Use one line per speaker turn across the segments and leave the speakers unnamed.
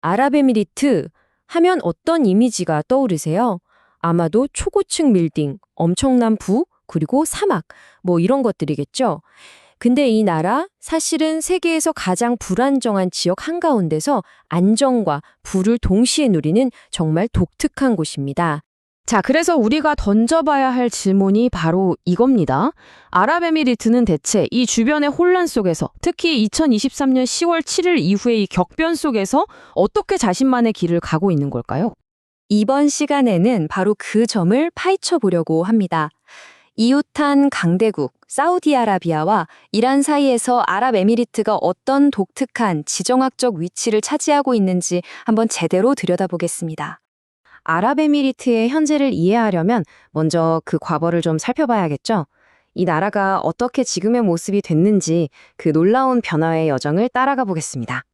아랍에미리트 하면 어떤 이미지가 떠오르세요? 아마도 초고층 빌딩, 엄청난 부, 그리고 사막, 뭐 이런 것들이겠죠? 근데 이 나라 사실은 세계에서 가장 불안정한 지역 한가운데서 안정과 부를 동시에 누리는 정말 독특한 곳입니다.
자, 그래서 우리가 던져봐야 할 질문이 바로 이겁니다. 아랍에미리트는 대체 이 주변의 혼란 속에서, 특히 2023년 10월 7일 이후의 이 격변 속에서 어떻게 자신만의 길을 가고 있는 걸까요?
이번 시간에는 바로 그 점을 파헤쳐 보려고 합니다. 이웃한 강대국 사우디아라비아와 이란 사이에서 아랍에미리트가 어떤 독특한 지정학적 위치를 차지하고 있는지 한번 제대로 들여다보겠습니다. 아랍에미리트의 현재를 이해하려면 먼저 그 과거를 좀 살펴봐야겠죠. 이 나라가 어떻게 지금의 모습이 됐는지 그 놀라운 변화의 여정을 따라가 보겠습니다.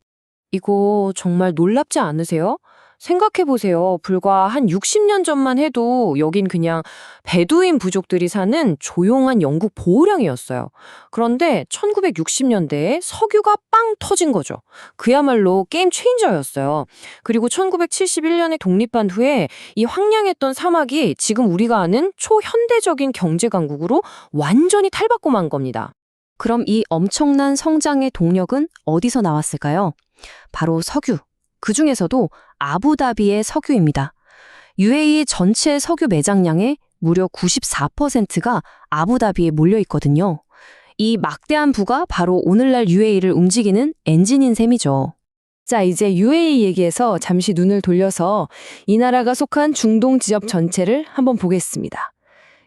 이거 정말 놀랍지 않으세요? 생각해보세요. 불과 한 60년 전만 해도 여긴 그냥 베두인 부족들이 사는 조용한 영국 보호령이었어요. 그런데 1960년대에 석유가 빵 터진 거죠. 그야말로 게임 체인저였어요. 그리고 1971년에 독립한 후에 이 황량했던 사막이 지금 우리가 아는 초현대적인 경제 강국으로 완전히 탈바꿈한 겁니다. 그럼 이 엄청난 성장의 동력은 어디서 나왔을까요? 바로 석유. 그 중에서도 아부다비의 석유입니다. UAE 전체 석유 매장량의 무려 94%가 아부다비에 몰려 있거든요. 이 막대한 부가 바로 오늘날 UAE를 움직이는 엔진인 셈이죠. 자, 이제 UAE 얘기에서 잠시 눈을 돌려서 이 나라가 속한 중동 지역 전체를 한번 보겠습니다.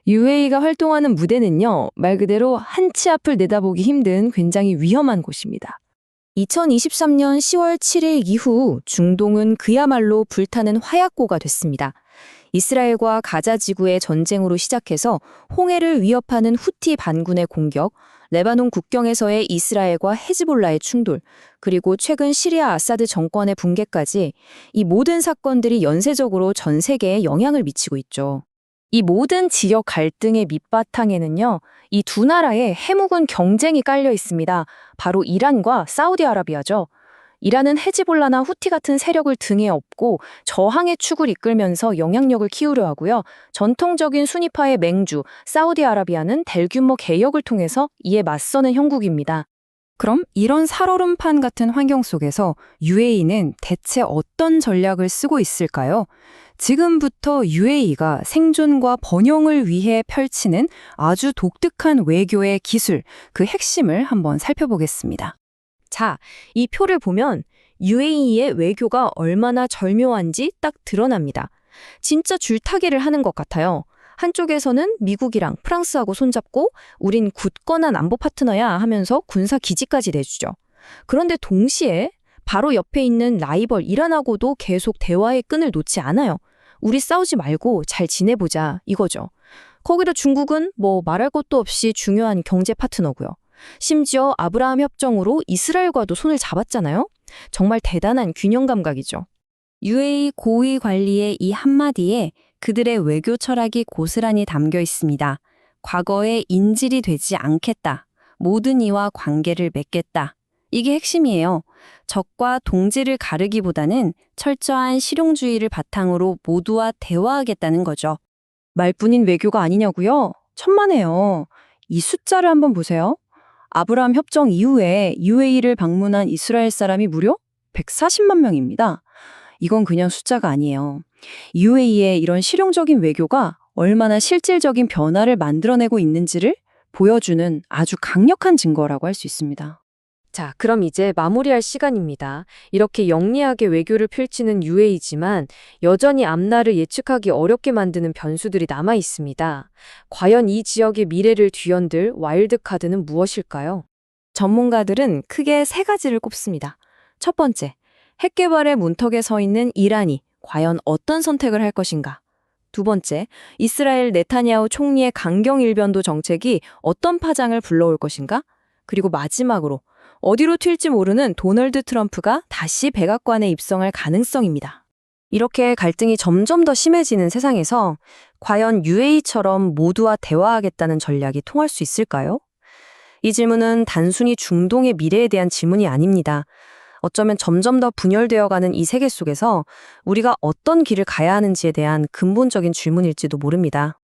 UAE가 활동하는 무대는요, 말 그대로 한 치 앞을 내다보기 힘든 굉장히 위험한 곳입니다. 2023년 10월 7일 이후 중동은 그야말로 불타는 화약고가 됐습니다. 이스라엘과 가자 지구의 전쟁으로 시작해서 홍해를 위협하는 후티 반군의 공격, 레바논 국경에서의 이스라엘과 헤즈볼라의 충돌, 그리고 최근 시리아 아사드 정권의 붕괴까지 이 모든 사건들이 연쇄적으로 전 세계에 영향을 미치고 있죠. 이 모든 지역 갈등의 밑바탕에는요, 이 두 나라의 해묵은 경쟁이 깔려 있습니다. 바로 이란과 사우디아라비아죠. 이란은 헤즈볼라나 후티 같은 세력을 등에 업고 저항의 축을 이끌면서 영향력을 키우려 하고요. 전통적인 순위파의 맹주, 사우디아라비아는 대규모 개혁을 통해서 이에 맞서는 형국입니다. 그럼 이런 살얼음판 같은 환경 속에서 UAE는 대체 어떤 전략을 쓰고 있을까요? 지금부터 UAE가 생존과 번영을 위해 펼치는 아주 독특한 외교의 기술, 그 핵심을 한번 살펴보겠습니다. 자, 이 표를 보면 UAE의 외교가 얼마나 절묘한지 딱 드러납니다. 진짜 줄타기를 하는 것 같아요. 한쪽에서는 미국이랑 프랑스하고 손잡고 우린 굳건한 안보 파트너야 하면서 군사 기지까지 내주죠. 그런데 동시에 바로 옆에 있는 라이벌 이란하고도 계속 대화의 끈을 놓지 않아요. 우리 싸우지 말고 잘 지내보자 이거죠. 거기다 중국은 뭐 말할 것도 없이 중요한 경제 파트너고요. 심지어 아브라함 협정으로 이스라엘과도 손을 잡았잖아요. 정말 대단한 균형 감각이죠. UAE 고위 관리의 이 한마디에 그들의 외교 철학이 고스란히 담겨 있습니다. 과거에 인질이 되지 않겠다. 모든 이와 관계를 맺겠다. 이게 핵심이에요. 적과 동지를 가르기보다는 철저한 실용주의를 바탕으로 모두와 대화하겠다는 거죠. 말뿐인 외교가 아니냐고요? 천만에요. 이 숫자를 한번 보세요. 아브라함 협정 이후에 UAE를 방문한 이스라엘 사람이 무려 140만 명입니다. 이건 그냥 숫자가 아니에요. UAE의 이런 실용적인 외교가 얼마나 실질적인 변화를 만들어내고 있는지를 보여주는 아주 강력한 증거라고 할 수 있습니다. 자, 그럼 이제 마무리할 시간입니다. 이렇게 영리하게 외교를 펼치는 UAE지만 여전히 앞날을 예측하기 어렵게 만드는 변수들이 남아 있습니다. 과연 이 지역의 미래를 뒤흔들 와일드카드는 무엇일까요? 전문가들은 크게 세 가지를 꼽습니다. 첫 번째, 핵 개발의 문턱에 서 있는 이란이 과연 어떤 선택을 할 것인가? 두 번째, 이스라엘 네타냐후 총리의 강경 일변도 정책이 어떤 파장을 불러올 것인가? 그리고 마지막으로 어디로 튈지 모르는 도널드 트럼프가 다시 백악관에 입성할 가능성입니다. 이렇게 갈등이 점점 더 심해지는 세상에서 과연 UAE처럼 모두와 대화하겠다는 전략이 통할 수 있을까요? 이 질문은 단순히 중동의 미래에 대한 질문이 아닙니다. 어쩌면 점점 더 분열되어가는 이 세계 속에서 우리가 어떤 길을 가야 하는지에 대한 근본적인 질문일지도 모릅니다.